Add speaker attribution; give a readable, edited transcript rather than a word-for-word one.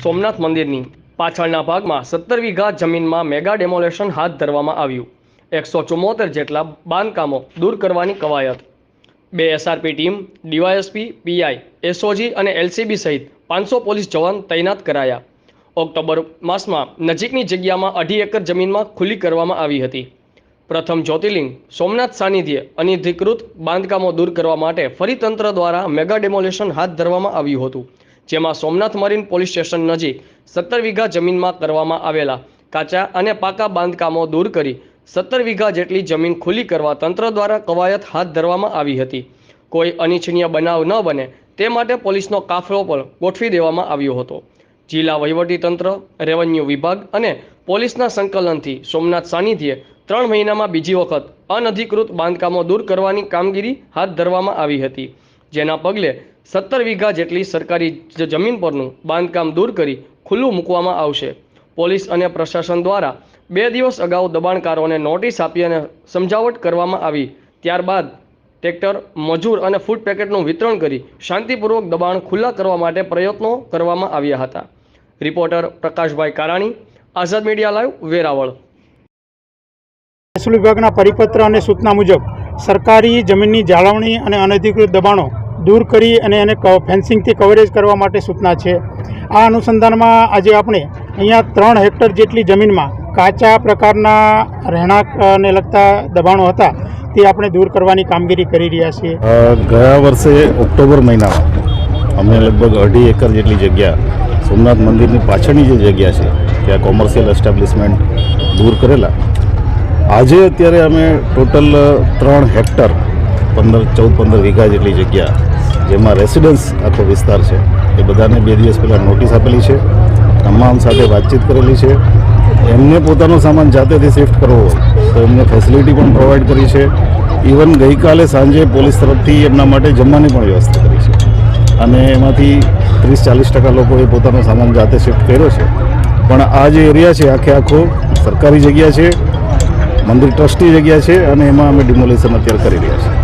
Speaker 1: સોમનાથ મંદિરની પાછળના ભાગમાં 17 વીઘા જમીનમાં મેગા ડેમોલેશન હાથ ધરવામાં આવ્યું। 174 જેટલા બાંધકામો દૂર કરવાની કવાયત। 2 SRP team, DYSP, PI, SOG અને એલસીબી સહિત 500 પોલીસ જવાન તૈનાત કરાયા। ઓક્ટોબર માસમાં નજીકની જગ્યામાં 2.5 એકર જમીનમાં ખુલ્લી કરવામાં આવી હતી। પ્રથમ જ્યોતિર્લિંગ સોમનાથ સાનિધ્યે અનધિકૃત બાંધકામો દૂર કરવા માટે ફરી તંત્ર દ્વારા મેગા ડેમોલેશન હાથ ધરવામાં આવ્યું હતું, જેમાં સોમનાથ મરીન પોલીસ સ્ટેશન નજીક 17 વીઘા જમીનમાં કરવામાં આવેલા કાચા અને પાકા બાંધકામો દૂર કરી 17 વીઘા જેટલી જમીન ખુલ્લી કરવા તંત્ર દ્વારા કવાયત હાથ ધરવામાં આવી હતી। કોઈ અનિચ્છનીય બનાવ ન બને તે માટે પોલીસનો કાફલો પણ ગોઠવી દેવામાં આવ્યો હતો। જિલ્લા વહીવટીતંત્ર, રેવન્યુ વિભાગ અને પોલીસના સંકલનથી સોમનાથ સાનિધ્યે 3 મહિનામાં બીજી વખત અનધિકૃત બાંધકામો દૂર કરવાની કામગીરી હાથ ધરવામાં આવી હતી, જેના પગલે 17 વીઘા જેટલી સરકારી જમીન પરનું બાંધકામ દૂર કરી ખુલ્લું મૂકવામાં આવશે। પોલીસ અને પ્રશાસન દ્વારા 2 દિવસ અગાઉ દબાણકારોને નોટિસ આપી અને સમજાવટ કરવામાં આવી। ત્યારબાદ ટ્રેક્ટર, મજૂર અને ફૂડ પેકેટનું વિતરણ કરી શાંતિપૂર્વક દબાણ ખુલ્લા કરવા માટે પ્રયત્નો કરવામાં આવ્યા હતા। રિપોર્ટર પ્રકાશભાઈ કારાણી, આઝાદ મીડિયા લાઈવ, વેરાવળ।
Speaker 2: મહેસૂલ વિભાગના પરિપત્ર અને સૂચના મુજબ સરકારી જમીનની જાળવણી અને અનધિકૃત દબાણો દૂર કરી અને એને ફેન્સિંગથી કવરેજ કરવા માટે સૂચના છે। આ અનુસંધાનમાં આજે આપણે અહીંયા 3 હેક્ટર જેટલી જમીનમાં કાચા પ્રકારના રહેણાંકને લગતા દબાણો હતા તે આપણે દૂર કરવાની કામગીરી કરી રહ્યા છીએ।
Speaker 3: ગયા વર્ષે ઓક્ટોબર મહિનામાં અમે લગભગ 2.5 એકર જેટલી જગ્યા સોમનાથ મંદિરની પાછળની જે જગ્યા છે ત્યાં કોમર્શિયલ એસ્ટાબ્લિશમેન્ટ દૂર કરેલા। આજે અત્યારે અમે ટોટલ 3 હેક્ટર 14-15 વીઘા જેટલી જગ્યા, જેમાં રેસિડન્સ આખો વિસ્તાર છે, એ બધાને 2 દિવસ પહેલાં નોટિસ આપેલી છે। તમામ સાથે વાતચીત કરેલી છે। એમને પોતાનો સામાન જાતેથી શિફ્ટ કરવો હોય તો એમને ફેસિલિટી પણ પ્રોવાઈડ કરી છે। ઇવન ગઈકાલે સાંજે પોલીસ તરફથી એમના માટે જમવાની પણ વ્યવસ્થા કરી છે અને એમાંથી 30-40% લોકોએ પોતાનો સામાન જાતે શિફ્ટ કર્યો છે। પણ આ જે એરિયા છે આખો સરકારી જગ્યા છે, મંદિર ટ્રસ્ટની જગ્યા છે અને એમાં અમે ડિમોલિશન અત્યારે કરી રહ્યા છીએ।